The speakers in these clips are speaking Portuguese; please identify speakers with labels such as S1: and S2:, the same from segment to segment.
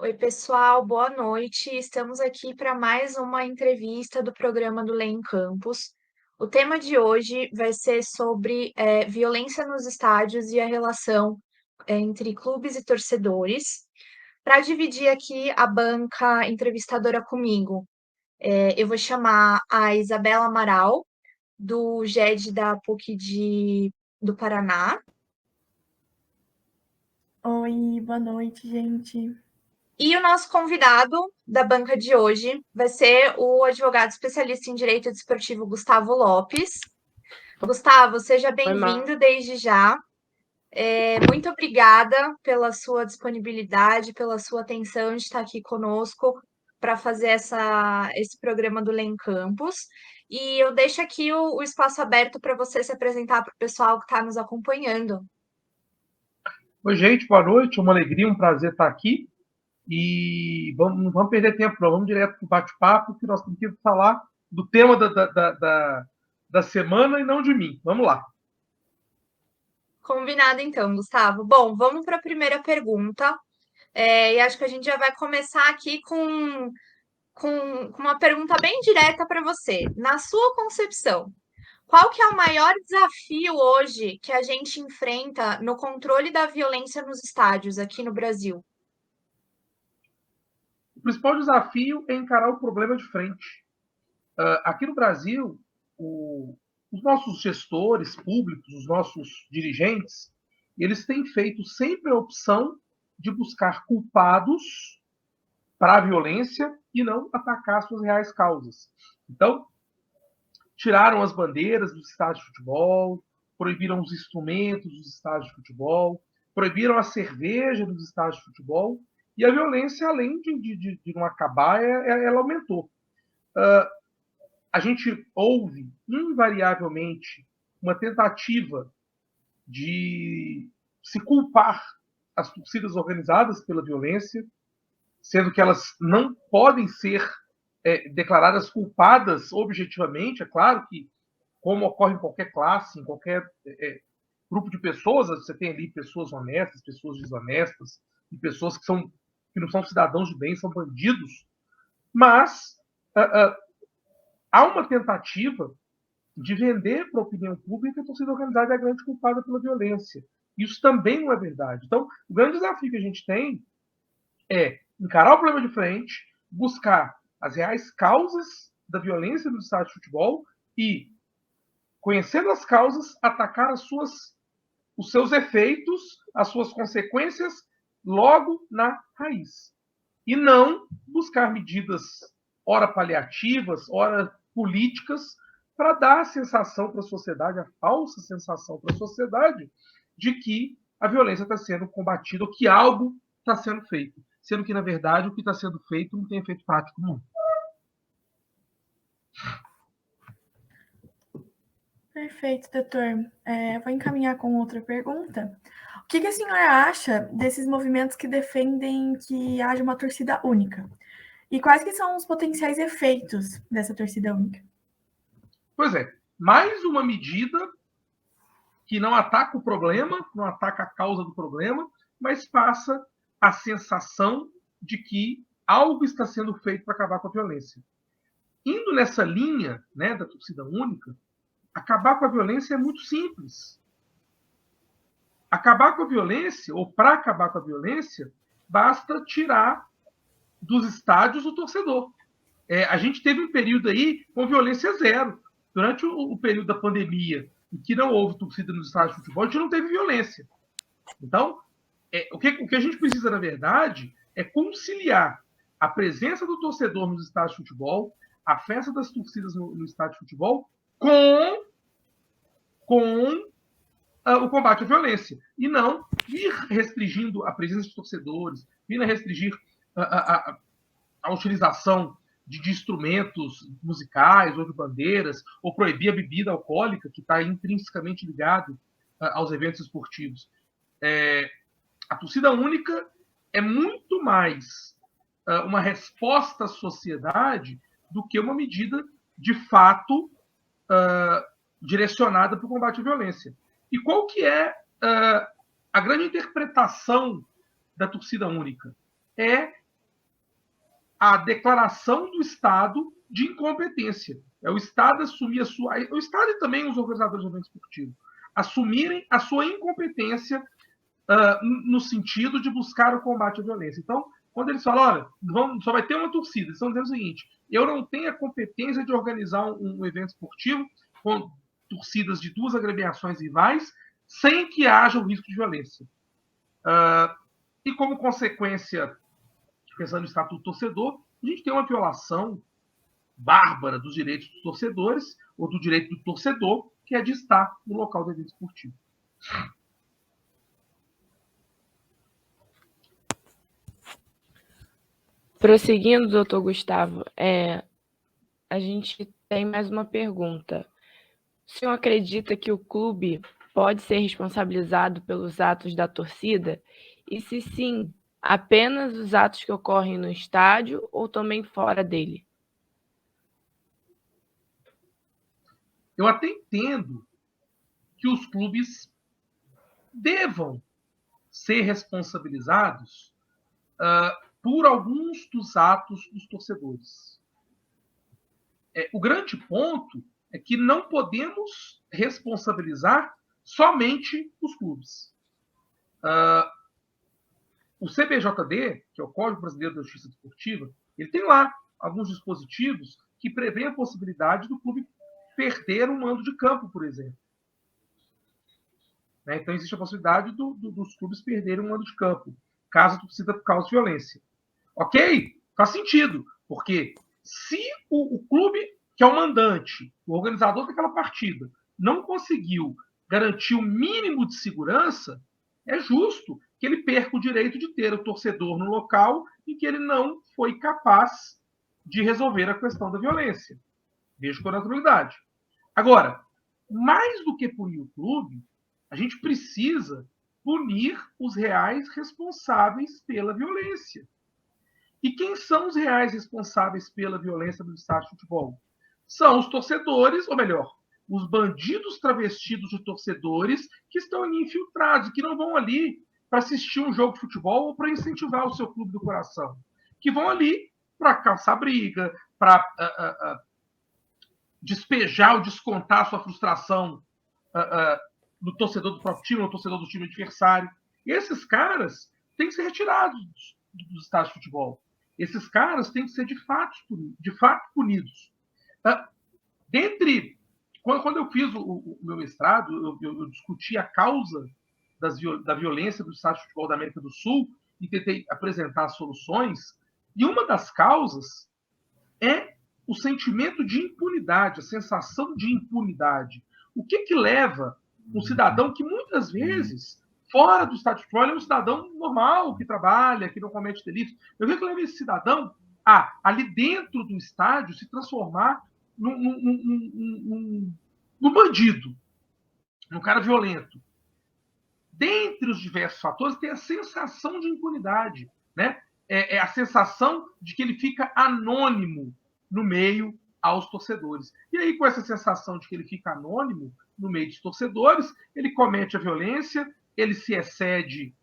S1: Oi, pessoal, boa noite. Estamos aqui para mais uma entrevista do programa do Lei em Campus. O tema de hoje vai ser sobre violência nos estádios e a relação entre clubes e torcedores. Para dividir aqui a banca entrevistadora comigo, eu vou chamar a Isabela Amaral, do GED da PUC do Paraná.
S2: Oi, boa noite, gente.
S1: E o nosso convidado da banca de hoje vai ser o advogado especialista em direito desportivo Gustavo Lopes. Gustavo, seja
S3: Foi mal.
S1: bem-vindo desde já. Muito obrigada pela sua disponibilidade, pela sua atenção de estar aqui conosco para fazer esse programa do Lem Campus. E eu deixo aqui o espaço aberto para você se apresentar para o pessoal que está nos acompanhando.
S3: Oi, gente, boa noite. É uma alegria, um prazer estar aqui. E não vamos perder tempo, não. Vamos direto para o bate-papo, que nós temos que falar do tema da semana e não de mim. Vamos lá.
S1: Combinado então, Gustavo. Bom, vamos para a primeira pergunta. E acho que a gente já vai começar aqui com uma pergunta bem direta para você. Na sua concepção, qual que é o maior desafio hoje que a gente enfrenta no controle da violência nos estádios aqui no Brasil?
S3: O principal desafio é encarar o problema de frente. Aqui no Brasil, os nossos gestores públicos, os nossos dirigentes, eles têm feito sempre a opção de buscar culpados para a violência e não atacar suas reais causas. Então, tiraram as bandeiras dos estádios de futebol, proibiram os instrumentos dos estádios de futebol, proibiram a cerveja nos estádios de futebol, e a violência, além de não acabar, ela aumentou. A gente ouve, invariavelmente, uma tentativa de se culpar as torcidas organizadas pela violência, sendo que elas não podem ser declaradas culpadas objetivamente. É claro que, como ocorre em qualquer classe, em qualquer grupo de pessoas, você tem ali pessoas honestas, pessoas desonestas, e pessoas que não são cidadãos de bem, são bandidos, mas há uma tentativa de vender para a opinião pública que a torcida organizada é a grande culpada pela violência. Isso também não é verdade. Então, o grande desafio que a gente tem é encarar o problema de frente, buscar as reais causas da violência no estádio de futebol e, conhecendo as causas, atacar os seus efeitos, as suas consequências logo na raiz. E não buscar medidas, ora paliativas, ora políticas, para dar a sensação para a sociedade, a falsa sensação para a sociedade, de que a violência está sendo combatida, ou que algo está sendo feito. Sendo que, na verdade, o que está sendo feito não tem efeito prático nenhum.
S2: Perfeito, doutor. Vou encaminhar com outra pergunta. O que a senhora acha desses movimentos que defendem que haja uma torcida única? E quais que são os potenciais efeitos dessa torcida única?
S3: Pois é, mais uma medida que não ataca o problema, não ataca a causa do problema, mas passa a sensação de que algo está sendo feito para acabar com a violência. Indo nessa linha, né, da torcida única, acabar com a violência é muito simples. Acabar com a violência, ou para acabar com a violência, basta tirar dos estádios o torcedor. A gente teve um período aí com violência zero. Durante o período da pandemia, em que não houve torcida nos estádios de futebol, a gente não teve violência. Então, o que a gente precisa, na verdade, é conciliar a presença do torcedor nos estádios de futebol, a festa das torcidas no estádio de futebol, com o combate à violência. E não ir restringindo a presença de torcedores, ir restringir a utilização de instrumentos musicais ou de bandeiras, ou proibir a bebida alcoólica, que está intrinsecamente ligado aos eventos esportivos. A torcida única é muito mais uma resposta à sociedade do que uma medida de fato direcionada para o combate à violência. E qual que é a grande interpretação da torcida única? É a declaração do Estado de incompetência. É o Estado assumir a sua... O Estado e também os organizadores do evento esportivo assumirem a sua incompetência no sentido de buscar o combate à violência. Então, quando eles falam, olha, só vai ter uma torcida, eles estão dizendo o seguinte, eu não tenho a competência de organizar um evento esportivo com torcidas de duas agremiações rivais sem que haja o risco de violência. E como consequência, pensando no Estatuto do Torcedor, a gente tem uma violação bárbara dos direitos dos torcedores ou do direito do torcedor, que é de estar no local do evento esportivo.
S4: Prosseguindo, doutor Gustavo, a gente tem mais uma pergunta. O senhor acredita que o clube pode ser responsabilizado pelos atos da torcida? E se sim, apenas os atos que ocorrem no estádio ou também fora dele?
S3: Eu até entendo que os clubes devam ser responsabilizados por alguns dos atos dos torcedores. O grande ponto é que não podemos responsabilizar somente os clubes. O CBJD, que é o Código Brasileiro da Justiça Desportiva, ele tem lá alguns dispositivos que prevêem a possibilidade do clube perder um mando de campo, por exemplo. Então, existe a possibilidade dos clubes perderem um mando de campo, caso a torcida cause violência. Ok? Faz sentido, porque se o clube, que é o mandante, o organizador daquela partida, não conseguiu garantir o mínimo de segurança, é justo que ele perca o direito de ter o torcedor no local em que ele não foi capaz de resolver a questão da violência. Vejo com naturalidade. Agora, mais do que punir o clube, a gente precisa punir os reais responsáveis pela violência. E quem são os reais responsáveis pela violência no estádio de futebol? São os torcedores, ou melhor, os bandidos travestidos de torcedores que estão ali infiltrados e que não vão ali para assistir um jogo de futebol ou para incentivar o seu clube do coração. Que vão ali para caçar briga, para despejar ou descontar sua frustração no torcedor do próprio time, no torcedor do time adversário. E esses caras têm que ser retirados dos estádios de futebol. Esses caras têm que ser de fato punidos. Quando eu fiz o meu mestrado, eu discuti a causa da violência do estádio de futebol da América do Sul e tentei apresentar soluções. E uma das causas é o sentimento de impunidade, a sensação de impunidade. O que leva um cidadão que muitas vezes, fora do estádio de futebol, é um cidadão normal, que trabalha, que não comete delitos. O que leva esse cidadão a, ali dentro do estádio, se transformar num bandido, num cara violento? Dentre os diversos fatores, tem a sensação de impunidade, né? É a sensação de que ele fica anônimo no meio aos torcedores. E aí, com essa sensação de que ele fica anônimo no meio dos torcedores, ele comete a violência, ele se excede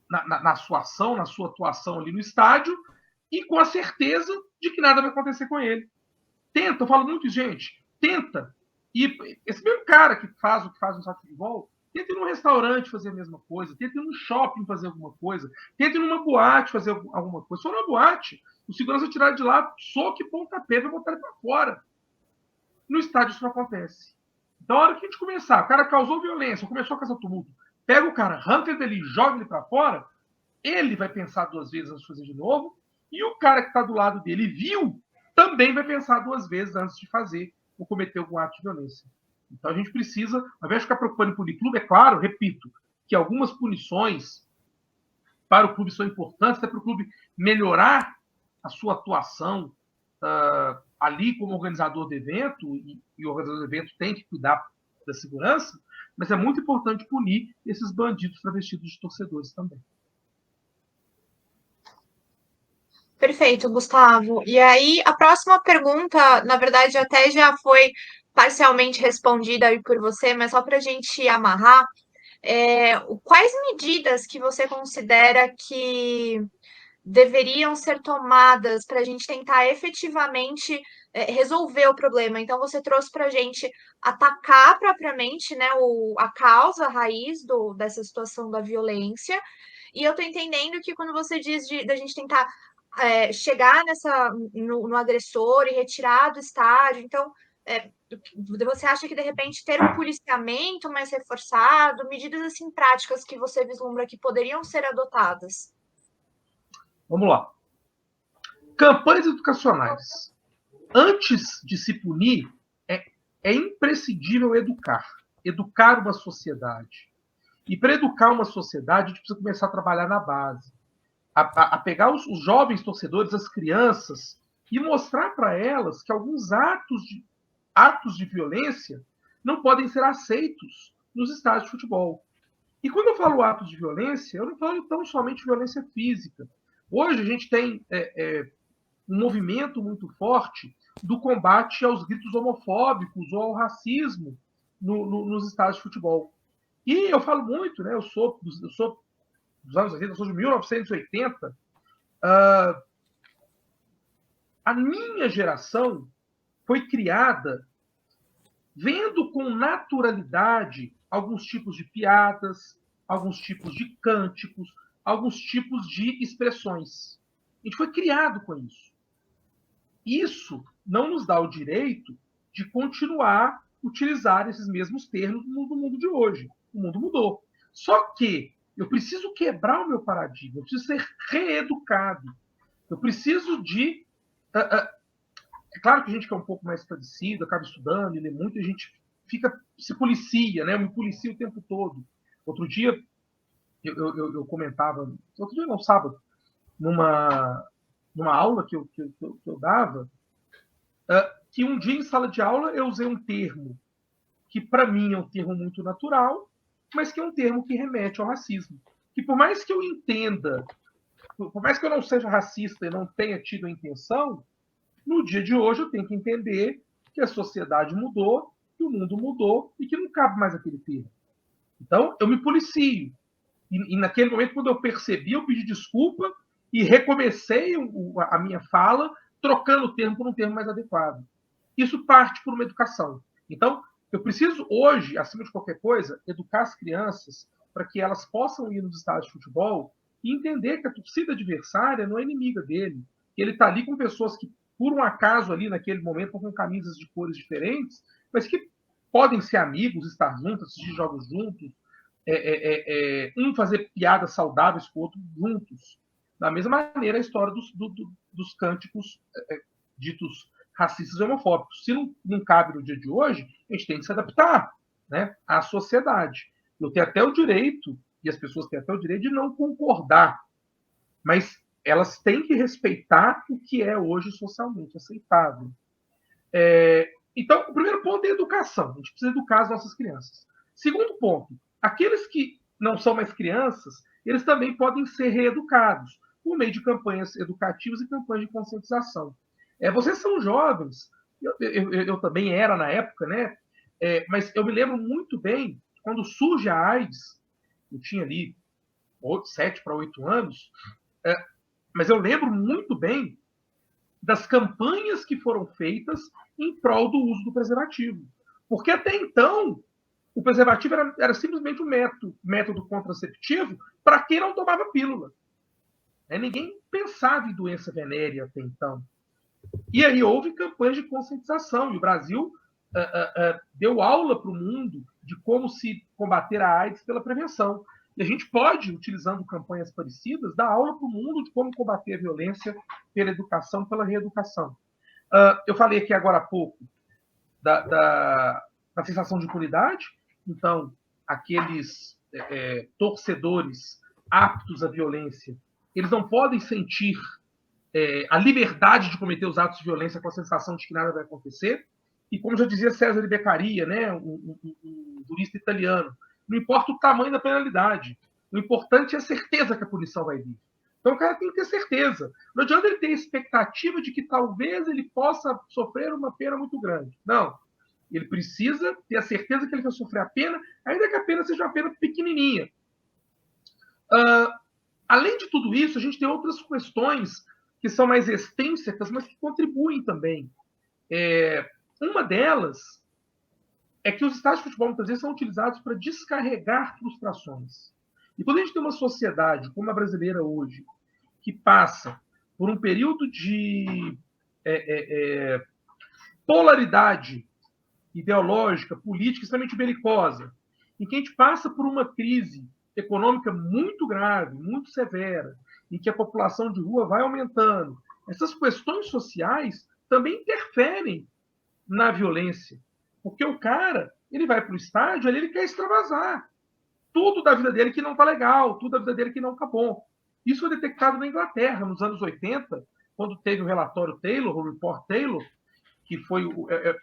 S3: na sua ação, na sua atuação ali no estádio, e com a certeza de que nada vai acontecer com ele. Tenta, eu falo muito, gente, tenta. E esse mesmo cara que faz o que faz no estádio de futebol, tenta ir num restaurante fazer a mesma coisa, tenta ir num shopping fazer alguma coisa, tenta ir numa boate fazer alguma coisa. Se for numa boate, o segurança tirar de lá, soco e pontapé vai botar ele para fora. No estádio isso não acontece. Então, a hora que a gente começar, o cara causou violência, começou a causar tumulto, pega o cara, arranca ele dali, joga ele para fora, ele vai pensar duas vezes antes de fazer de novo, e o cara que está do lado dele viu, também vai pensar duas vezes antes de fazer ou cometer algum ato de violência. Então, a gente precisa, ao invés de ficar preocupando em punir clube, é claro, repito, que algumas punições para o clube são importantes, até para o clube melhorar a sua atuação ali como organizador do evento, e o organizador do evento tem que cuidar da segurança, mas é muito importante punir esses bandidos travestidos de torcedores também.
S1: Perfeito, Gustavo. E aí, a próxima pergunta, na verdade, até já foi parcialmente respondida aí por você, mas só para a gente amarrar, quais medidas que você considera que deveriam ser tomadas para a gente tentar efetivamente resolver o problema? Então, você trouxe para a gente atacar propriamente, né, a causa, a raiz dessa situação da violência, e eu estou entendendo que quando você diz da gente tentar chegar no agressor e retirar do estádio, então você acha que de repente ter um policiamento mais reforçado, medidas assim práticas que você vislumbra que poderiam ser adotadas?
S3: Vamos lá. Campanhas educacionais. Antes de se punir, é imprescindível educar uma sociedade. E para educar uma sociedade, a gente precisa começar a trabalhar na base, a pegar os jovens torcedores, as crianças, e mostrar para elas que alguns atos de violência não podem ser aceitos nos estádios de futebol. E quando eu falo atos de violência, eu não falo tão somente de violência física. Hoje a gente tem um movimento muito forte do combate aos gritos homofóbicos ou ao racismo nos estádios de futebol. E eu falo muito, né? Eu sou dos anos 80, eu sou de 1980. A minha geração foi criada vendo com naturalidade alguns tipos de piadas, alguns tipos de cânticos, alguns tipos de expressões. A gente foi criado com isso. Isso não nos dá o direito de continuar a utilizar esses mesmos termos no mundo de hoje. O mundo mudou. Só que eu preciso quebrar o meu paradigma, eu preciso ser reeducado. Eu preciso de... É claro que a gente que é um pouco mais esclarecido, acaba estudando e lê muito, a gente se policia, né? Eu me policio o tempo todo. Outro dia, eu comentava, outro dia não, sábado, numa aula que eu dava, que um dia em sala de aula eu usei um termo que para mim é um termo muito natural, mas que é um termo que remete ao racismo. Que por mais que eu entenda, por mais que eu não seja racista e não tenha tido a intenção, no dia de hoje eu tenho que entender que a sociedade mudou, que o mundo mudou e que não cabe mais aquele termo. Então, eu me policio. E naquele momento, quando eu percebi, eu pedi desculpa e recomecei a minha fala, trocando o termo por um termo mais adequado. Isso parte por uma educação. Então, eu preciso hoje, acima de qualquer coisa, educar as crianças para que elas possam ir nos estádios de futebol e entender que a torcida adversária não é inimiga dele. Que ele está ali com pessoas que, por um acaso, ali naquele momento, estão com camisas de cores diferentes, mas que podem ser amigos, estar juntos, assistir jogos juntos, um fazer piadas saudáveis com o outro juntos. Da mesma maneira, a história dos cânticos ditos racistas e homofóbicos. Se não cabe no dia de hoje, a gente tem que se adaptar, né, à sociedade. Eu tenho até o direito, e as pessoas têm até o direito de não concordar, mas elas têm que respeitar o que é hoje socialmente aceitável. Então, o primeiro ponto é a educação. A gente precisa educar as nossas crianças. Segundo ponto, aqueles que não são mais crianças, eles também podem ser reeducados por meio de campanhas educativas e campanhas de conscientização. Vocês são jovens, eu também era na época, né? Mas eu me lembro muito bem, quando surge a AIDS, eu tinha ali 7 para 8 anos, mas eu lembro muito bem das campanhas que foram feitas em prol do uso do preservativo. Porque até então, o preservativo era simplesmente um método contraceptivo para quem não tomava pílula. Ninguém pensava em doença venérea até então. E aí houve campanhas de conscientização, e o Brasil deu aula para o mundo de como se combater a AIDS pela prevenção. E a gente pode, utilizando campanhas parecidas, dar aula para o mundo de como combater a violência pela educação, pela reeducação. Eu falei aqui agora há pouco da sensação de impunidade. Então, aqueles torcedores aptos à violência, eles não podem sentir a liberdade de cometer os atos de violência com a sensação de que nada vai acontecer. E como já dizia César de Beccaria, né, um jurista italiano, não importa o tamanho da penalidade, o importante é a certeza que a punição vai vir. Então o cara tem que ter certeza. Não adianta ele ter expectativa de que talvez ele possa sofrer uma pena muito grande. Não. Ele precisa ter a certeza que ele vai sofrer a pena, ainda que a pena seja uma pena pequenininha. Além de tudo isso, a gente tem outras questões que são mais extrínsecas, mas que contribuem também. Uma delas é que os estádios de futebol, muitas vezes, são utilizados para descarregar frustrações. E quando a gente tem uma sociedade como a brasileira hoje, que passa por um período de polaridade ideológica, política, extremamente belicosa, em que a gente passa por uma crise econômica muito grave, muito severa, em que a população de rua vai aumentando, essas questões sociais também interferem na violência. Porque o cara, ele vai para o estádio, ele quer extravasar tudo da vida dele que não está legal, tudo da vida dele que não está bom. Isso foi detectado na Inglaterra, nos anos 80, quando teve o relatório Taylor, o Report Taylor, que foi,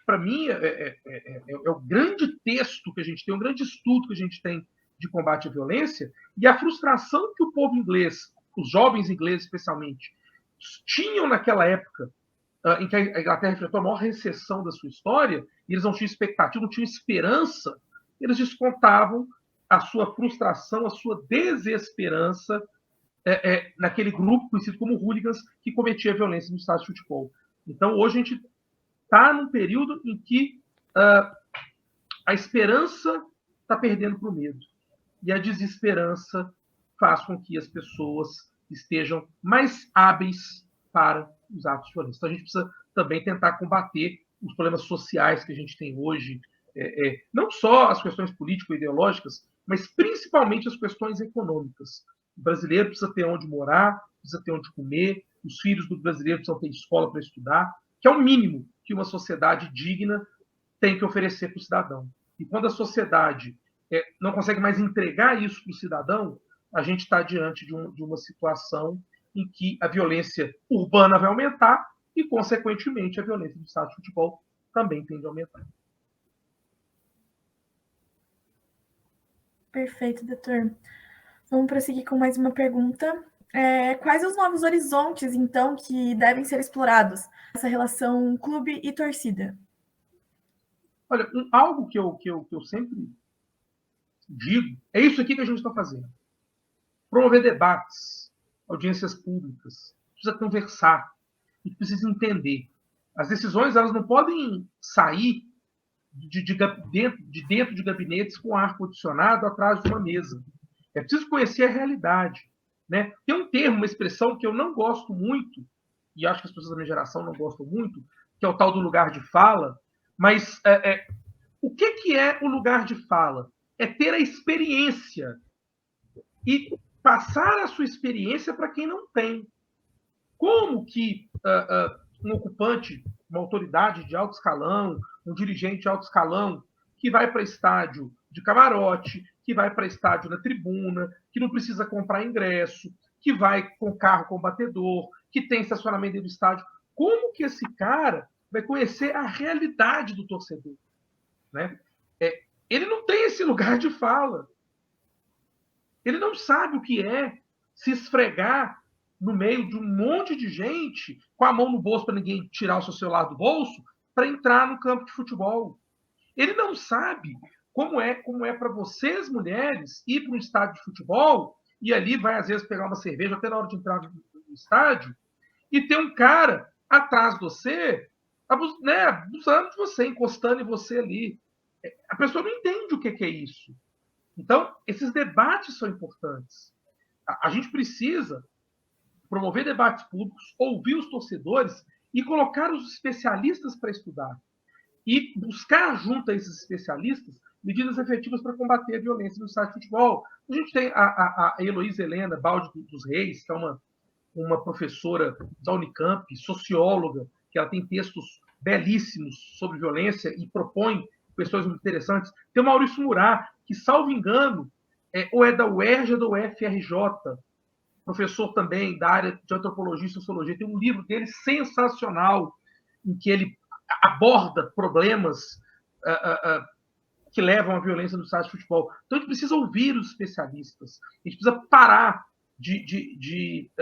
S3: para mim, o grande texto que a gente tem, um grande estudo que a gente tem de combate à violência, e a frustração que o povo inglês, os jovens ingleses especialmente, tinham naquela época, em que a Inglaterra enfrentou a maior recessão da sua história, e eles não tinham expectativa, não tinham esperança, eles descontavam a sua frustração, a sua desesperança naquele grupo conhecido como hooligans que cometia violência no estádio de futebol. Então, hoje a gente está num período em que a esperança está perdendo para o medo. E a desesperança faz com que as pessoas estejam mais hábeis para os atos de violência. Então, a gente precisa também tentar combater os problemas sociais que a gente tem hoje, não só as questões político-ideológicas, mas principalmente as questões econômicas. O brasileiro precisa ter onde morar, precisa ter onde comer, os filhos do brasileiro precisam ter escola para estudar, que é o mínimo que uma sociedade digna tem que oferecer para o cidadão. E quando a sociedade não consegue mais entregar isso para o cidadão, a gente está diante de uma situação em que a violência urbana vai aumentar e, consequentemente, a violência do estádio de futebol também tende a aumentar.
S2: Perfeito, doutor. Vamos prosseguir com mais uma pergunta. Quais os novos horizontes, então, que devem ser explorados nessa relação clube e torcida?
S3: Olha, algo que eu sempre digo é isso aqui que a gente está fazendo. Promover debates, audiências públicas, precisa conversar, a gente precisa entender. As decisões elas não podem sair de dentro de gabinetes com ar-condicionado atrás de uma mesa. É preciso conhecer a realidade. Né? Tem um termo, uma expressão que eu não gosto muito, e acho que as pessoas da minha geração não gostam muito, que é o tal do lugar de fala, mas o que é o lugar de fala? É ter a experiência e passar a sua experiência para quem não tem. Como que um ocupante, uma autoridade de alto escalão, um dirigente de alto escalão, que vai para estádio de camarote, que vai para estádio na tribuna, que não precisa comprar ingresso, que vai com carro combatedor, que tem estacionamento dentro do estádio, como que esse cara vai conhecer a realidade do torcedor? Né? Ele não tem esse lugar de fala. Ele não sabe o que é se esfregar no meio de um monte de gente com a mão no bolso para ninguém tirar o seu celular do bolso para entrar no campo de futebol. Ele não sabe como é para vocês, mulheres, ir para um estádio de futebol e ali vai, às vezes, pegar uma cerveja até na hora de entrar no estádio e ter um cara atrás de você, abusando de você, encostando em você ali. A pessoa não entende o que é isso. Então, esses debates são importantes. A gente precisa promover debates públicos, ouvir os torcedores e colocar os especialistas para estudar. E buscar junto a esses especialistas medidas efetivas para combater a violência no estádio de futebol. A gente tem a Heloísa Helena Baldi dos Reis, que é uma professora da Unicamp, socióloga, que ela tem textos belíssimos sobre violência e propõe questões muito interessantes. Tem o Maurício Murat, que, salvo engano, ou é da UERJ ou da UFRJ, professor também da área de antropologia e sociologia. Tem um livro dele sensacional, em que ele aborda problemas que levam à violência no estádio de futebol. Então, a gente precisa ouvir os especialistas. A gente precisa parar de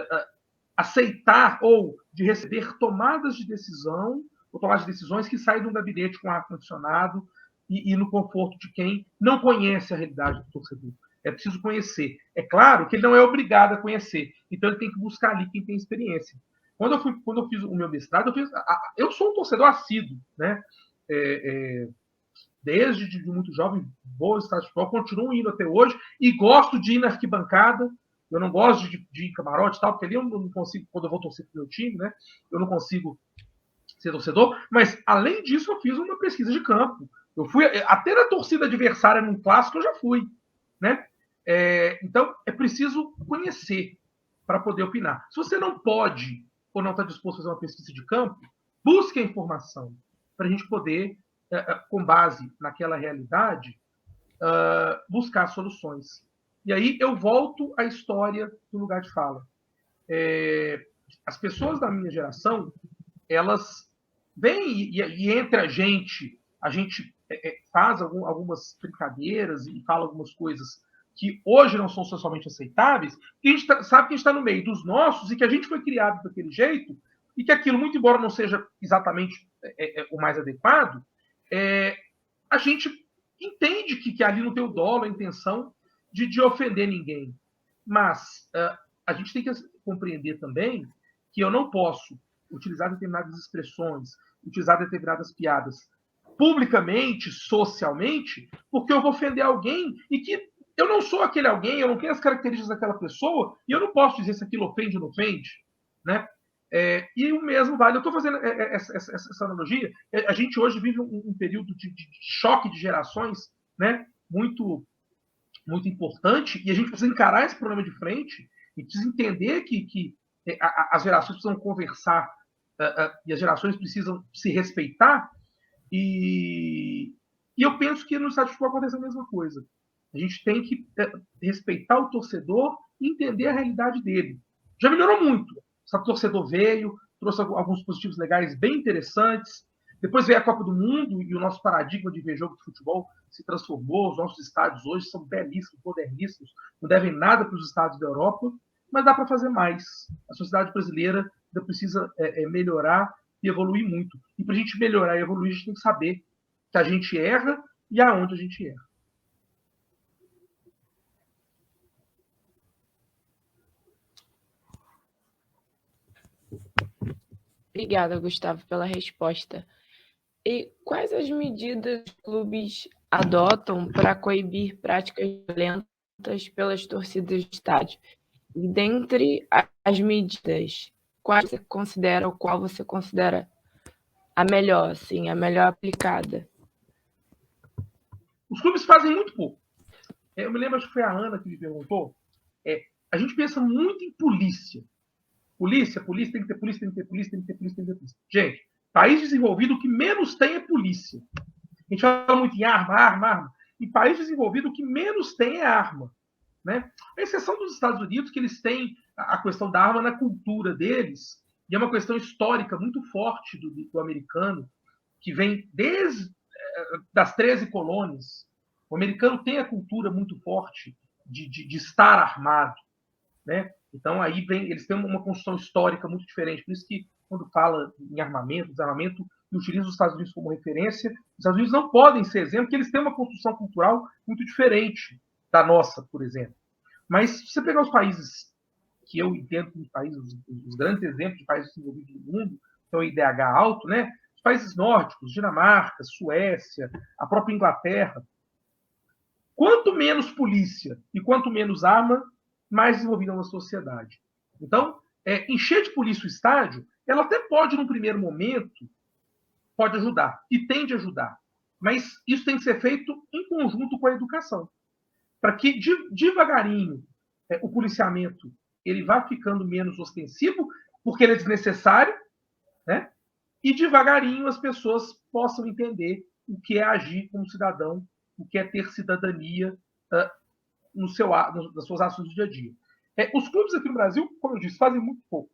S3: aceitar ou de receber tomadas de decisão ou tomadas de decisões que saem de um gabinete com ar-condicionado e no conforto de quem não conhece a realidade do torcedor. é preciso conhecer. É claro que ele não é obrigado a conhecer, então ele tem que buscar ali quem tem experiência. Quando eu fiz o meu mestrado, eu sou um torcedor assíduo, né? Desde de muito jovem, vou ao estádio de futebol, continuo indo até hoje e gosto de ir na arquibancada. Eu não gosto de ir em camarote e tal, porque ali eu não consigo, quando eu vou torcer para o meu time, né? Eu não consigo ser torcedor, mas além disso eu fiz uma pesquisa de campo. Eu fui até na torcida adversária num clássico, eu já fui, né? Então é preciso conhecer para poder opinar. Se você não pode ou não está disposto a fazer uma pesquisa de campo, busque a informação para a gente poder, com base naquela realidade, buscar soluções. E aí eu volto à história do lugar de fala. As pessoas da minha geração, elas vêm e entre a gente faz algumas brincadeiras e fala algumas coisas que hoje não são socialmente aceitáveis, e a gente sabe que a gente está no meio dos nossos e que a gente foi criado daquele jeito e que aquilo, muito embora não seja exatamente o mais adequado, a gente entende que ali não tem o dolo, a intenção de ofender ninguém. Mas a gente tem que compreender também que eu não posso utilizar determinadas expressões, utilizar determinadas piadas publicamente, socialmente, porque eu vou ofender alguém e que eu não sou aquele alguém, eu não tenho as características daquela pessoa e eu não posso dizer se aquilo ofende ou não ofende, né? E o mesmo vale, eu estou fazendo essa analogia, a gente hoje vive um período de choque de gerações, né? Muito importante, e a gente precisa encarar esse problema de frente e precisa entender que as gerações precisam conversar e as gerações precisam se respeitar, e eu penso que no estádio de futebol acontece a mesma coisa. A gente tem que respeitar o torcedor e entender a realidade dele. Já melhorou muito. O torcedor veio, trouxe alguns dispositivos legais bem interessantes. Depois veio a Copa do Mundo e o nosso paradigma de ver jogo de futebol se transformou. Os nossos estádios hoje são belíssimos, moderníssimos, não devem nada para os estádios da Europa, mas dá para fazer mais. A sociedade brasileira ainda precisa melhorar e evoluir muito. E para a gente melhorar e evoluir, a gente tem que saber que a gente erra e aonde a gente erra.
S4: Obrigada, Gustavo, pela resposta. E quais as medidas os clubes adotam para coibir práticas violentas pelas torcidas de estádio? E dentre as medidas, qual você considera a melhor, assim, a melhor aplicada?
S3: Os clubes fazem muito pouco. Eu me lembro, acho que foi a Ana que me perguntou. A gente pensa muito em polícia. Polícia, tem que ter polícia, tem que ter polícia, tem que ter polícia, tem que ter polícia. Gente, país desenvolvido, o que menos tem é polícia. A gente fala muito em arma. E país desenvolvido, o que menos tem é arma. Né? A exceção dos Estados Unidos, que eles têm a questão da arma na cultura deles, e é uma questão histórica muito forte do americano, que vem desde das 13 colônias. O americano tem a cultura muito forte de estar armado. Né? Então, aí eles têm uma construção histórica muito diferente. Por isso que, quando fala em armamento, desarmamento, e utiliza os Estados Unidos como referência, os Estados Unidos não podem ser exemplo, porque eles têm uma construção cultural muito diferente da nossa, por exemplo. Mas, se você pegar os países que eu entendo como países, os grandes exemplos de países desenvolvidos do mundo, então o IDH alto, né? Os países nórdicos, Dinamarca, Suécia, a própria Inglaterra, quanto menos polícia e quanto menos arma, mais desenvolvida na sociedade. Então, encher de polícia o estádio, ela até pode, num primeiro momento, pode ajudar, e tende a ajudar. Mas isso tem que ser feito em conjunto com a educação. Para que, devagarinho, o policiamento ele vá ficando menos ostensivo, porque ele é desnecessário, né? E devagarinho as pessoas possam entender o que é agir como cidadão, o que é ter cidadania nas suas ações do dia a dia. Os clubes aqui no Brasil, como eu disse, fazem muito pouco.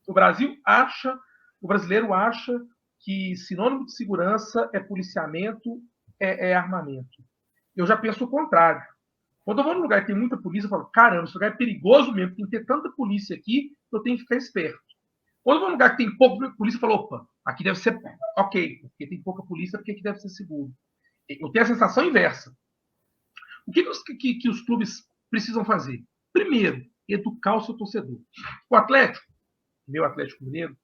S3: O brasileiro acha que sinônimo de segurança é policiamento, é armamento. Eu já penso o contrário. Quando eu vou num lugar que tem muita polícia, eu falo, caramba, esse lugar é perigoso mesmo, tem que ter tanta polícia aqui, eu tenho que ficar esperto. Quando eu vou num lugar que tem pouca polícia, eu falo, opa, aqui deve ser ok, porque tem pouca polícia, porque aqui deve ser seguro. Eu tenho a sensação inversa. O que os clubes precisam fazer? Primeiro, educar o seu torcedor. O Atlético, meu Atlético Mineiro,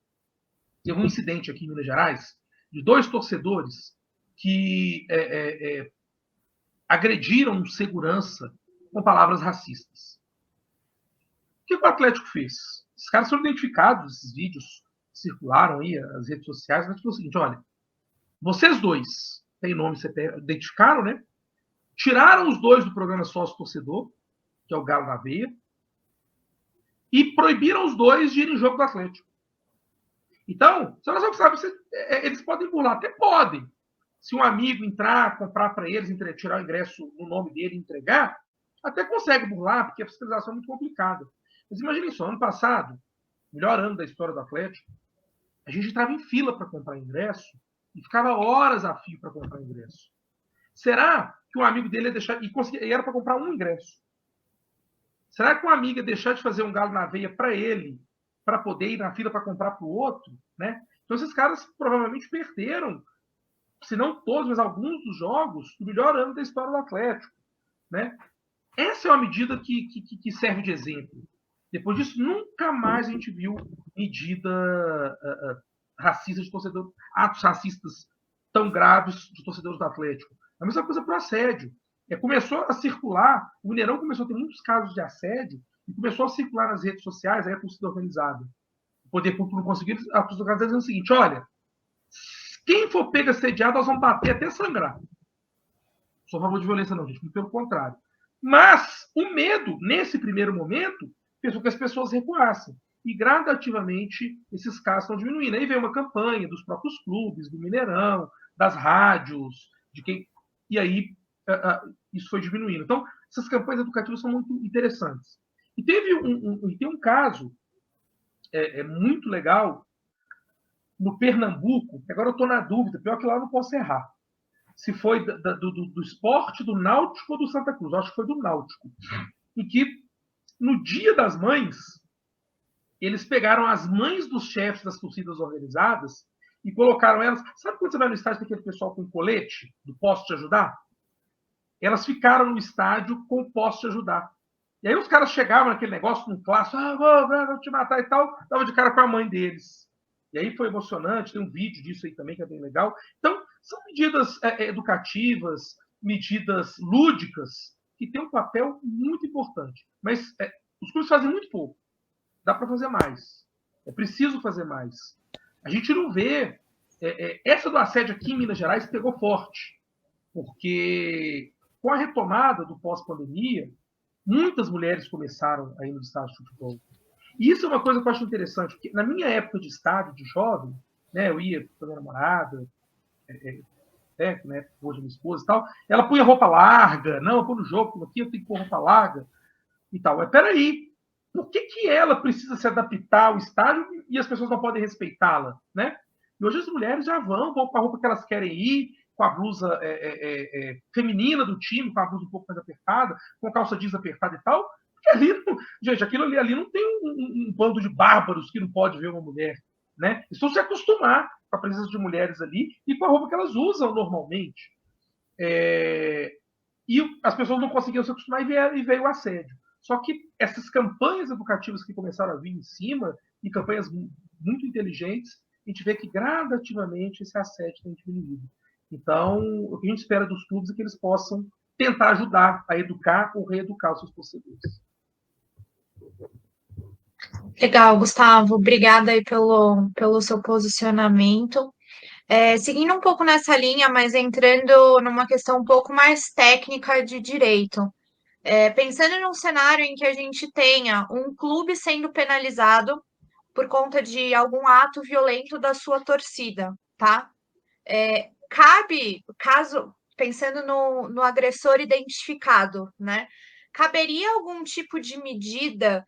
S3: teve um incidente aqui em Minas Gerais de 2 torcedores que agrediram um segurança com palavras racistas. O que o Atlético fez? Esses caras foram identificados, esses vídeos circularam aí nas redes sociais, mas foi o seguinte, olha, vocês dois, tem nome, você identificaram, né? Tiraram os 2 do programa sócio-torcedor, que é o Galo na Veia, e proibiram os 2 de ir em jogo do Atlético. Então, você não sabe, eles podem burlar, até podem. Se um amigo entrar, comprar para eles, tirar o ingresso no nome dele e entregar, até consegue burlar, porque a fiscalização é muito complicada. Mas imaginem só, ano passado, melhor ano da história do Atlético, a gente entrava em fila para comprar ingresso e ficava horas a fio para comprar ingresso. Será que um amigo dele ia deixar... E era para comprar um ingresso. Será que uma amiga ia deixar de fazer um Galo na Veia para ele, para poder ir na fila para comprar para o outro? Né? Então esses caras provavelmente perderam, se não todos, mas alguns dos jogos, do melhor ano da história do Atlético. Né? Essa é uma medida que serve de exemplo. Depois disso, nunca mais a gente viu medida racista de torcedor, atos racistas tão graves de torcedores do Atlético. A mesma coisa para o assédio. Começou a circular, o Mineirão começou a ter muitos casos de assédio e começou a circular nas redes sociais, aí a torcida organizada. O poder público não conseguiu, a torcida organizada dizendo o seguinte, olha, quem for pego assediado, nós vamos bater até sangrar. Sou a favor de violência não, gente, muito pelo contrário. Mas o medo, nesse primeiro momento, fez com que as pessoas recuassem. E gradativamente esses casos estão diminuindo. Aí veio uma campanha dos próprios clubes, do Mineirão, das rádios, de quem... E aí isso foi diminuindo. Então, essas campanhas educativas são muito interessantes. E tem um caso muito legal no Pernambuco, agora eu estou na dúvida, pior que lá eu não posso errar. Se foi do esporte, do Náutico ou do Santa Cruz. Eu acho que foi do Náutico. E que, no Dia das Mães, eles pegaram as mães dos chefes das torcidas organizadas e colocaram elas... Sabe quando você vai no estádio tem aquele pessoal com colete, do Posso Te Ajudar? Elas ficaram no estádio com o Posso Te Ajudar. E aí os caras chegavam naquele negócio, num clássico, vou te matar e tal, dava de cara com a mãe deles. E aí foi emocionante, tem um vídeo disso aí também que é bem legal. Então, são medidas educativas, medidas lúdicas, que têm um papel muito importante. Mas os clubes fazem muito pouco. Dá para fazer mais. É preciso fazer mais. A gente não vê... essa do assédio aqui em Minas Gerais pegou forte. Porque com a retomada do pós-pandemia, muitas mulheres começaram a ir no estádio de futebol. E isso é uma coisa que eu acho interessante, porque na minha época de estádio, de jovem, né, eu ia com a minha namorada, né, hoje minha esposa e tal, ela punha roupa larga, não, eu vou no jogo, aqui eu tenho que pôr roupa larga e tal. Mas peraí, por que ela precisa se adaptar ao estádio e as pessoas não podem respeitá-la, né? E hoje as mulheres já vão com a roupa que elas querem ir, com a blusa feminina do time, com a blusa um pouco mais apertada, com a calça jeans apertada e tal, porque ali, gente, aquilo ali não tem um bando de bárbaros que não pode ver uma mulher, né? Eles estão se acostumar com a presença de mulheres ali e com a roupa que elas usam normalmente. E as pessoas não conseguiam se acostumar e veio o assédio. Só que essas campanhas educativas que começaram a vir em cima, e campanhas muito inteligentes, a gente vê que gradativamente esse assédio tem diminuído. Então, o que a gente espera dos clubes é que eles possam tentar ajudar a educar ou reeducar os seus torcedores.
S1: Legal, Gustavo. Obrigada aí pelo seu posicionamento. Seguindo um pouco nessa linha, mas entrando numa questão um pouco mais técnica de direito. Pensando num cenário em que a gente tenha um clube sendo penalizado por conta de algum ato violento da sua torcida, tá? Cabe, caso, pensando no agressor identificado, né? Caberia algum tipo de medida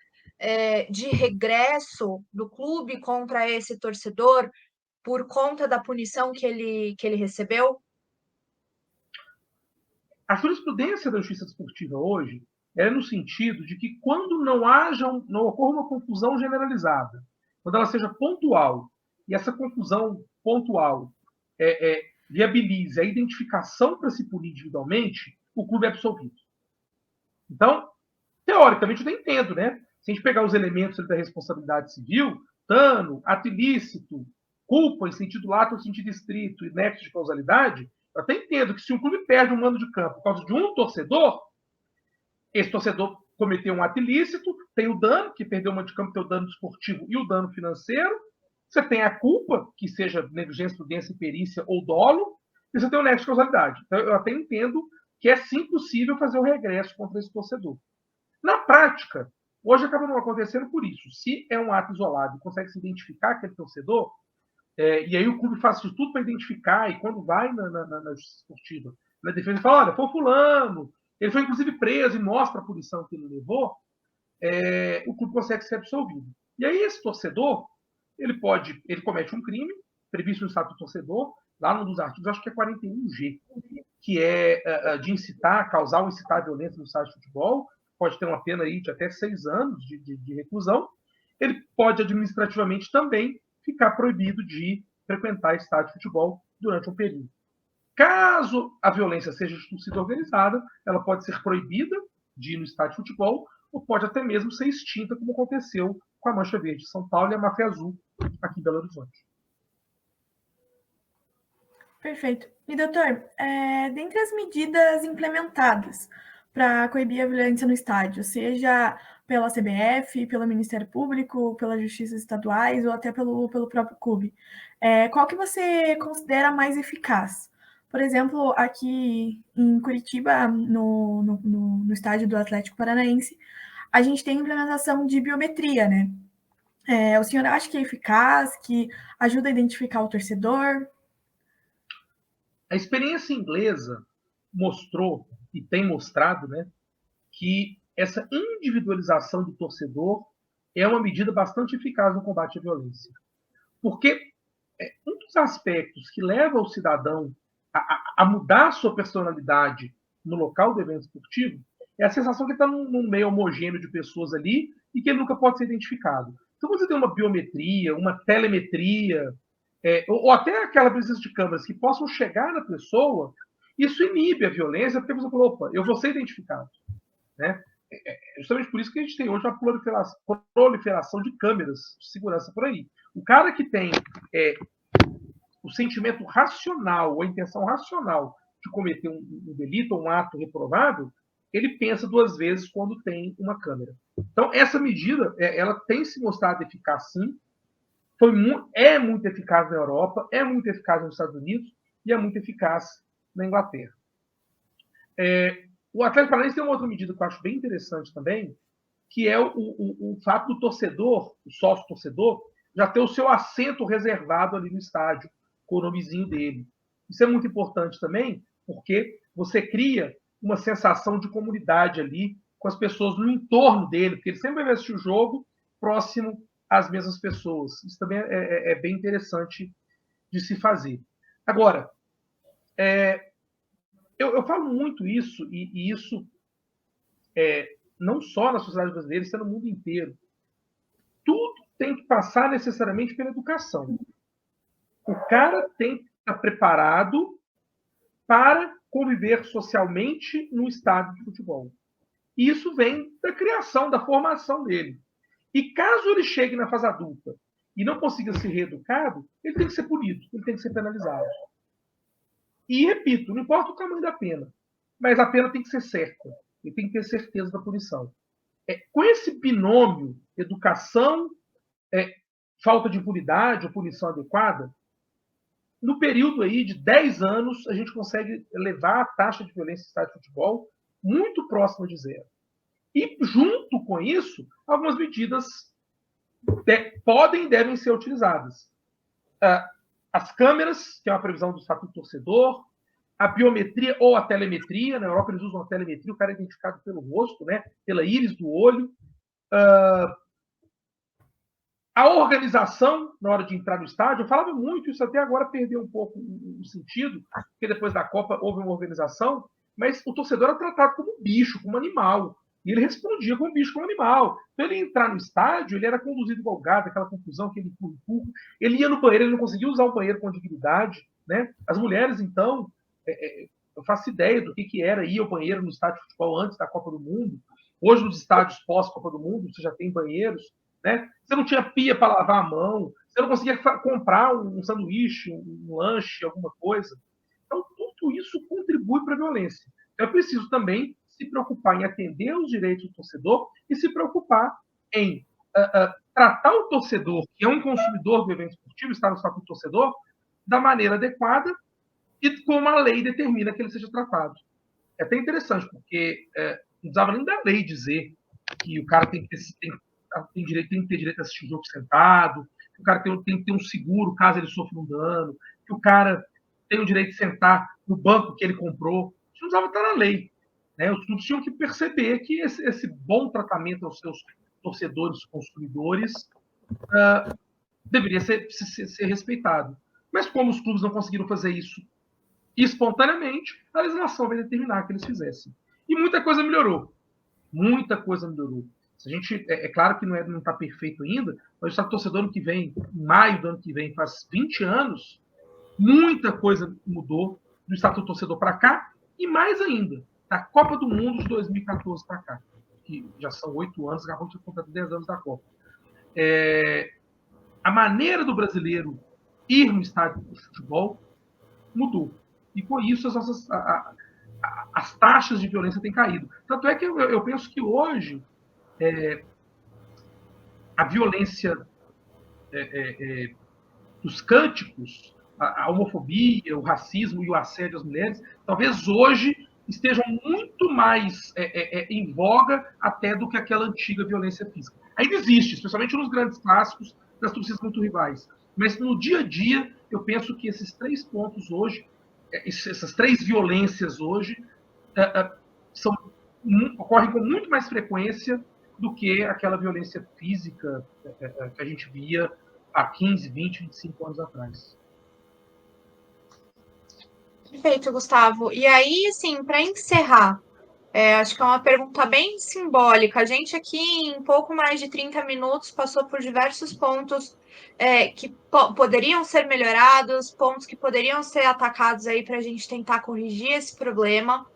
S1: de regresso do clube contra esse torcedor por conta da punição que ele recebeu?
S3: A jurisprudência da justiça desportiva hoje é no sentido de que quando não ocorra uma confusão generalizada, quando ela seja pontual, e essa confusão pontual viabilize a identificação para se punir individualmente, o clube é absolvido. Então, teoricamente, eu entendo, né? Se a gente pegar os elementos da responsabilidade civil, dano, ato ilícito, culpa em sentido lato ou sentido estrito e nexo de causalidade, eu até entendo que se um clube perde um mando de campo por causa de um torcedor, esse torcedor cometeu um ato ilícito, tem o dano, que perdeu o mando de campo, tem o dano desportivo e o dano financeiro, você tem a culpa, que seja negligência, prudência, perícia ou dolo, e você tem o nexo de causalidade. Então, eu até entendo que é sim possível fazer o regresso contra esse torcedor. Na prática, hoje acaba não acontecendo por isso. Se é um ato isolado e consegue se identificar aquele torcedor, e aí o clube faz de tudo para identificar, e quando vai na justiça esportiva, na defesa, fala, olha, foi fulano, ele foi inclusive preso e mostra a punição que ele levou, o clube consegue ser absolvido. E aí esse torcedor, ele comete um crime, previsto no Estatuto do Torcedor, lá num dos artigos, acho que é 41G, que é de incitar, causar ou incitar a violência no estádio de futebol, pode ter uma pena aí de até 6 anos de reclusão. Ele pode administrativamente também ficar proibido de frequentar estádio de futebol durante um período. Caso a violência seja de torcida organizada, ela pode ser proibida de ir no estádio de futebol ou pode até mesmo ser extinta, como aconteceu com a Mancha Verde de São Paulo e a Máfia Azul aqui em Belo Horizonte.
S2: Perfeito. E, doutor, dentre as medidas implementadas para coibir a violência no estádio, seja pela CBF, pelo Ministério Público, pelas justiças estaduais ou até pelo próprio clube, qual que você considera mais eficaz? Por exemplo, aqui em Curitiba, no estádio do Atlético Paranaense, a gente tem implementação de biometria, né? O senhor acha que é eficaz, que ajuda a identificar o torcedor?
S3: A experiência inglesa mostrou, e tem mostrado, né, que essa individualização do torcedor é uma medida bastante eficaz no combate à violência. Porque um dos aspectos que leva o cidadão a mudar sua personalidade no local do evento esportivo é a sensação que ele está num meio homogêneo de pessoas ali e que ele nunca pode ser identificado. Então, você tem uma biometria, uma telemetria, ou até aquela presença de câmeras que possam chegar na pessoa, isso inibe a violência, porque você falou, opa, eu vou ser identificado. Né? Justamente por isso que a gente tem hoje uma proliferação de câmeras de segurança por aí. O cara que tem o sentimento racional, ou a intenção racional de cometer um delito ou um ato reprovável, ele pensa 2 vezes quando tem uma câmera. Então, essa medida, ela tem se mostrado eficaz, sim. É muito eficaz na Europa, é muito eficaz nos Estados Unidos e é muito eficaz na Inglaterra. O Atlético Paranaense tem uma outra medida que eu acho bem interessante também, que é o fato do torcedor, o sócio-torcedor, já ter o seu assento reservado ali no estádio, com o nomezinho dele. Isso é muito importante também, porque você cria uma sensação de comunidade ali com as pessoas no entorno dele, porque ele sempre vai assistir o jogo próximo às mesmas pessoas. Isso também é bem interessante de se fazer. Agora, eu falo muito isso, e isso não só na sociedade brasileira, isso é no mundo inteiro. Tudo tem que passar necessariamente pela educação. O cara tem que estar preparado para conviver socialmente no estádio de futebol. E isso vem da criação, da formação dele. E caso ele chegue na fase adulta e não consiga ser reeducado, ele tem que ser punido, ele tem que ser penalizado. E, repito, não importa o tamanho da pena, mas a pena tem que ser certa. Ele tem que ter certeza da punição. Com esse binômio, educação, falta de impunidade ou punição adequada, no período aí de 10 anos, a gente consegue levar a taxa de violência no estádio de futebol muito próxima de zero. E, junto com isso, algumas medidas podem e devem ser utilizadas. As câmeras, que é uma previsão do Estatuto do Torcedor, a biometria ou a telemetria, na Europa eles usam a telemetria, o cara é identificado pelo rosto, né, pela íris do olho. A organização na hora de entrar no estádio, eu falava muito, isso até agora perdeu um pouco o sentido, porque depois da Copa houve uma organização, mas o torcedor era tratado como um bicho, como um animal. E ele respondia como um bicho, como um animal. Então, ele entrar no estádio, ele era conduzido igual gato, aquela confusão, aquele empurra. Ele ia no banheiro, ele não conseguia usar o banheiro com dignidade. Né? As mulheres, então, Eu faço ideia do que era ir ao banheiro no estádio de futebol antes da Copa do Mundo. Hoje, nos estádios pós-Copa do Mundo, você já tem banheiros, né? Você não tinha pia para lavar a mão, você não conseguia comprar um sanduíche, um lanche, alguma coisa. Então, tudo isso contribui para a violência. Então, é preciso também se preocupar em atender os direitos do torcedor e se preocupar em tratar o torcedor, que é um consumidor do evento esportivo, está no estatuto do torcedor, da maneira adequada e como a lei determina que ele seja tratado. É até interessante, porque não precisava nem da lei dizer que o cara tem que ter direito a assistir o jogo sentado, que o cara tem que ter um seguro caso ele sofra um dano, que o cara tem o direito de sentar no banco que ele comprou. Isso não precisava estar na lei. Né? Os clubes tinham que perceber que esse bom tratamento aos seus torcedores, consumidores, deveria ser respeitado. Mas como os clubes não conseguiram fazer isso espontaneamente, a legislação vai determinar que eles fizessem. E muita coisa melhorou. Muita coisa melhorou. Se a gente, é claro que não está perfeito ainda, mas o Estado Torcedor ano que vem, em maio do ano que vem, faz 20 anos, muita coisa mudou do Estatuto Torcedor para cá, e mais ainda, da Copa do Mundo de 2014 para cá, que já são 8 anos, acabou de completar 10 anos da Copa. A maneira do brasileiro ir no estádio de futebol mudou. E com isso as taxas de violência têm caído. Tanto é que eu penso que hoje a violência dos cânticos, a homofobia, o racismo e o assédio às mulheres, talvez hoje estejam muito mais em voga até do que aquela antiga violência física. Ainda existe, especialmente nos grandes clássicos das torcidas muito rivais. Mas no dia a dia, eu penso que esses 3 pontos hoje, essas 3 violências hoje, ocorrem com muito mais frequência do que aquela violência física que a gente via há 15, 20, 25 anos atrás.
S1: Perfeito, Gustavo. E aí, assim, para encerrar, acho que é uma pergunta bem simbólica. A gente aqui, em pouco mais de 30 minutos, passou por diversos pontos que poderiam ser melhorados, pontos que poderiam ser atacados aí para a gente tentar corrigir esse problema.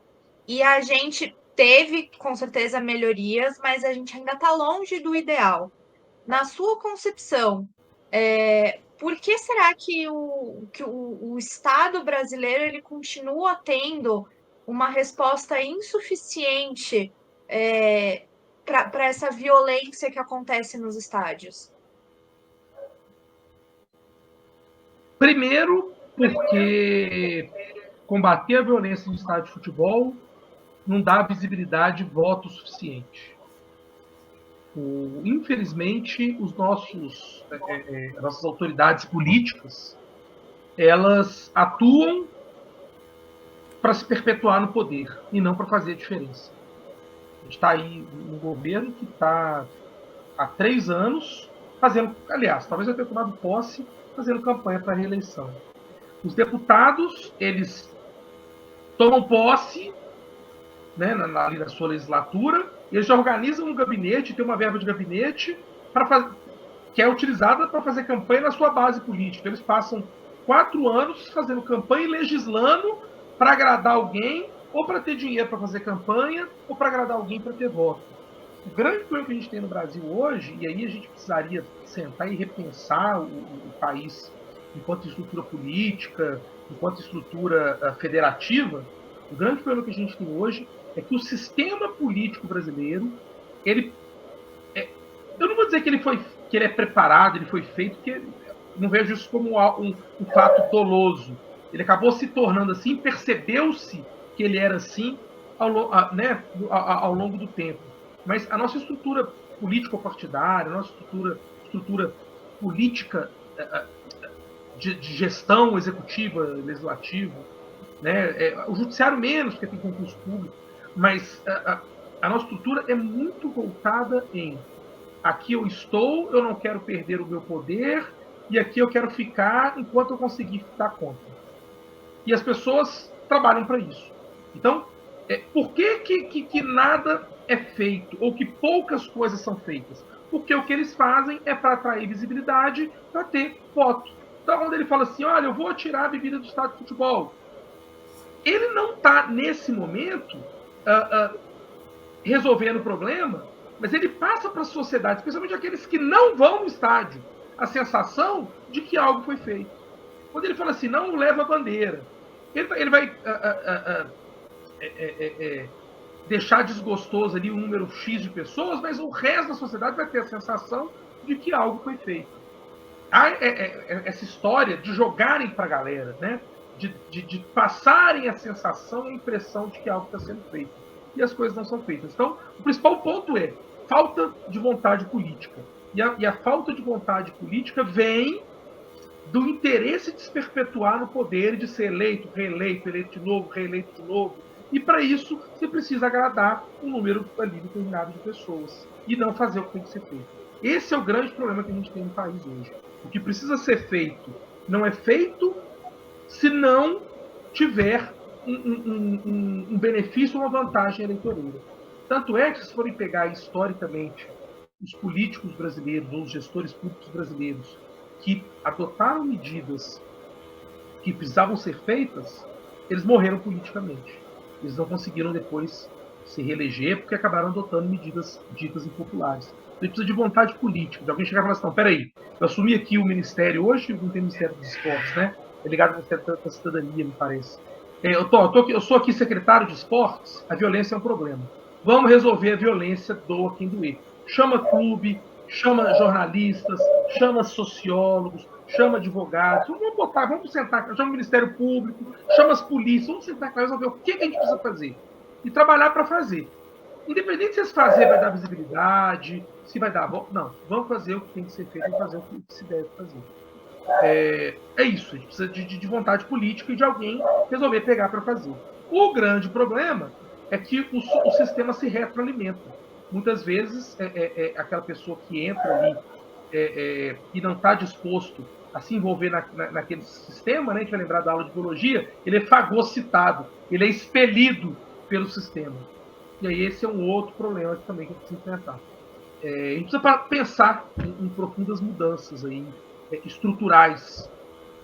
S1: E a gente teve, com certeza, melhorias, mas a gente ainda está longe do ideal. Na sua concepção, por que será que o Estado brasileiro ele continua tendo uma resposta insuficiente para essa violência que acontece nos estádios?
S3: Primeiro, porque combater a violência no estádio de futebol não dá visibilidade e voto suficiente. Infelizmente, as nossas autoridades políticas, elas atuam para se perpetuar no poder e não para fazer a diferença. A gente está aí um governo que está há 3 anos fazendo, aliás, talvez eu tenha tomado posse, fazendo campanha para a reeleição. Os deputados, eles tomam posse, né, ali na sua legislatura, eles já organizam um gabinete, tem uma verba de gabinete que é utilizada para fazer campanha na sua base política. Eles passam 4 anos fazendo campanha e legislando para agradar alguém, ou para ter dinheiro para fazer campanha, ou para agradar alguém para ter voto. O grande problema que a gente tem no Brasil hoje, e aí a gente precisaria sentar e repensar o país enquanto estrutura política, enquanto estrutura federativa, o grande problema que a gente tem hoje é que o sistema político brasileiro, eu não vou dizer que ele é preparado, ele foi feito, porque não vejo isso como um fato doloso. Ele acabou se tornando assim, percebeu-se que ele era assim ao longo do tempo. Mas a nossa estrutura político-partidária, a nossa estrutura política de gestão executiva, legislativa, né? O judiciário menos, porque tem concurso público, mas a nossa estrutura é muito voltada em aqui eu estou, eu não quero perder o meu poder, e aqui eu quero ficar enquanto eu conseguir dar conta. E as pessoas trabalham para isso. Então, por que nada é feito, ou que poucas coisas são feitas? Porque o que eles fazem é para atrair visibilidade, para ter voto. Então, quando ele fala assim, olha, eu vou tirar a bebida do estádio de futebol, ele não está, nesse momento, resolvendo o problema, mas ele passa para a sociedade, especialmente aqueles que não vão no estádio, a sensação de que algo foi feito. Quando ele fala assim, não leva a bandeira, ele vai deixar desgostoso ali um número X de pessoas, mas o resto da sociedade vai ter a sensação de que algo foi feito. Há essa história de jogarem para a galera, né? De passarem a sensação e a impressão de que algo está sendo feito. E as coisas não são feitas. Então, o principal ponto é falta de vontade política. E a falta de vontade política vem do interesse de se perpetuar no poder, de ser eleito, reeleito, eleito de novo, reeleito de novo. E para isso, você precisa agradar um número ali determinado de pessoas. E não fazer o que tem que ser feito. Esse é o grande problema que a gente tem no país hoje. O que precisa ser feito não é feito se não tiver um benefício ou uma vantagem eleitoreira. Tanto é que, se forem pegar historicamente os políticos brasileiros ou os gestores públicos brasileiros que adotaram medidas que precisavam ser feitas, eles morreram politicamente. Eles não conseguiram depois se reeleger porque acabaram adotando medidas ditas impopulares. Então, a gente precisa de vontade política, de alguém chegar e falar assim, não, peraí, eu assumi aqui o ministério, hoje não tem Ministério dos Esportes, né? É ligado ao Ministério da Cidadania, me parece. Eu sou aqui secretário de esportes, a violência é um problema. Vamos resolver a violência, doa quem doer. Chama clube, chama jornalistas, chama sociólogos, chama advogados, vamos sentar, chama o Ministério Público, chama as polícias, vamos sentar para resolver o que a gente precisa fazer. E trabalhar para fazer. Independente se fazer vai dar visibilidade, se vai dar volta. Não, vamos fazer o que tem que ser feito, vamos fazer o que se deve fazer. É isso, a gente precisa de vontade política e de alguém resolver pegar para fazer. O grande problema é que o sistema se retroalimenta. Muitas vezes, aquela pessoa que entra ali e não está disposto a se envolver naquele sistema, né? A gente vai lembrar da aula de biologia, ele é fagocitado, ele é expelido pelo sistema. E aí esse é um outro problema também que a gente precisa enfrentar. A gente precisa pensar em profundas mudanças aí, estruturais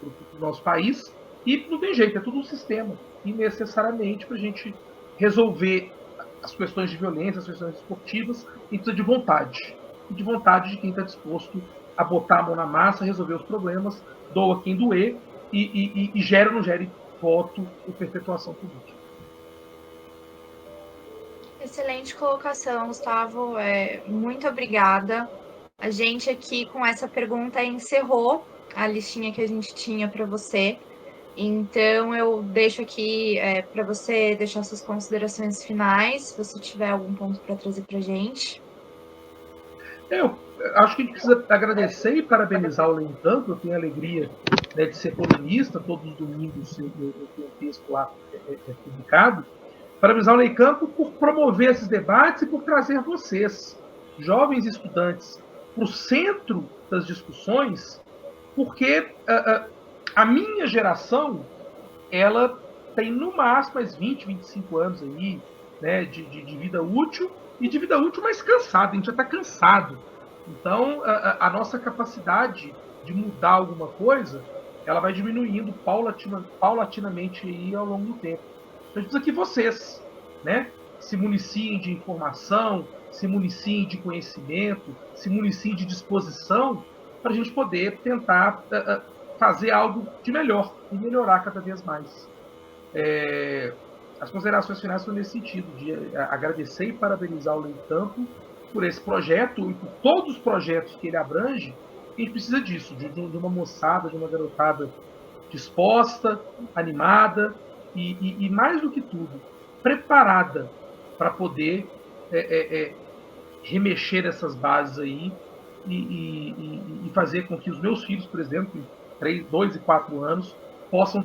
S3: para o nosso país, e não tem jeito, é tudo um sistema. E necessariamente, para a gente resolver as questões de violência, as questões esportivas, a gente precisa de vontade. E de vontade de quem está disposto a botar a mão na massa, resolver os problemas, doa quem doer, e gera ou não gere voto e perpetuação política.
S1: Excelente colocação, Gustavo. Muito obrigada. A gente aqui com essa pergunta encerrou a listinha que a gente tinha para você. Então eu deixo aqui para você deixar suas considerações finais, se você tiver algum ponto para trazer para a gente.
S3: Eu acho que a gente precisa agradecer e parabenizar o Lentanto. Eu tenho a alegria, né, de ser colunista, todos os domingos eu tenho um texto lá publicado. Parabenizar o Leicampo por promover esses debates e por trazer vocês, jovens estudantes, para o centro das discussões, porque a minha geração, ela tem no máximo mais 20, 25 anos aí, né, de vida útil, e de vida útil mais cansado, a gente já está cansado. Então, a nossa capacidade de mudar alguma coisa, ela vai diminuindo paulatinamente aí ao longo do tempo. Então, a gente precisa que vocês, né, se municiem de informação, se municiem de conhecimento, se municiem de disposição, para a gente poder tentar fazer algo de melhor e melhorar cada vez mais. As considerações finais são nesse sentido, de agradecer e parabenizar o Leicampo por esse projeto e por todos os projetos que ele abrange. A gente precisa disso, de uma moçada, de uma garotada disposta, animada e mais do que tudo, preparada para poder remexer essas bases aí e fazer com que os meus filhos, por exemplo, 2 e 4 anos, possam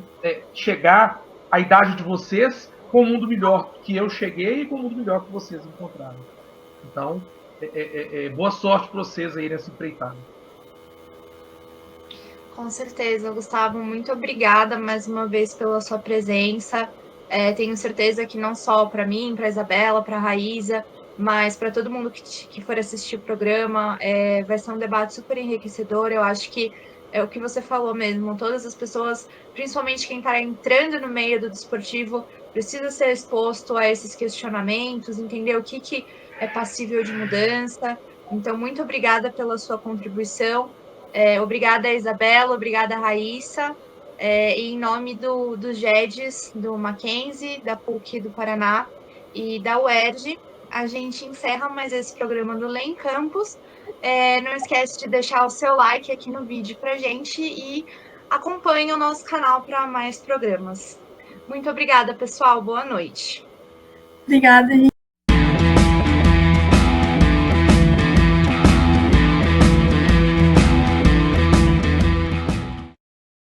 S3: chegar à idade de vocês com um mundo melhor que eu cheguei e com um mundo melhor que vocês encontraram. Então, boa sorte para vocês aí nessa empreitada.
S1: Com certeza, Gustavo, muito obrigada mais uma vez pela sua presença. Tenho certeza que não só para mim, para a Isabela, para a Raíza, mas para todo mundo que for assistir o programa, vai ser um debate super enriquecedor. Eu acho que é o que você falou mesmo, todas as pessoas, principalmente quem está entrando no meio do desportivo, precisa ser exposto a esses questionamentos, entender o que é passível de mudança. Então, muito obrigada pela sua contribuição. Obrigada, Isabela, obrigada, Raíssa. E em nome dos GEDs, do Mackenzie, da PUC do Paraná e da UERJ, a gente encerra mais esse programa do Lei em Campus. Não esquece de deixar o seu like aqui no vídeo para gente e acompanhe o nosso canal para mais programas. Muito obrigada, pessoal. Boa noite.
S2: Obrigada, gente.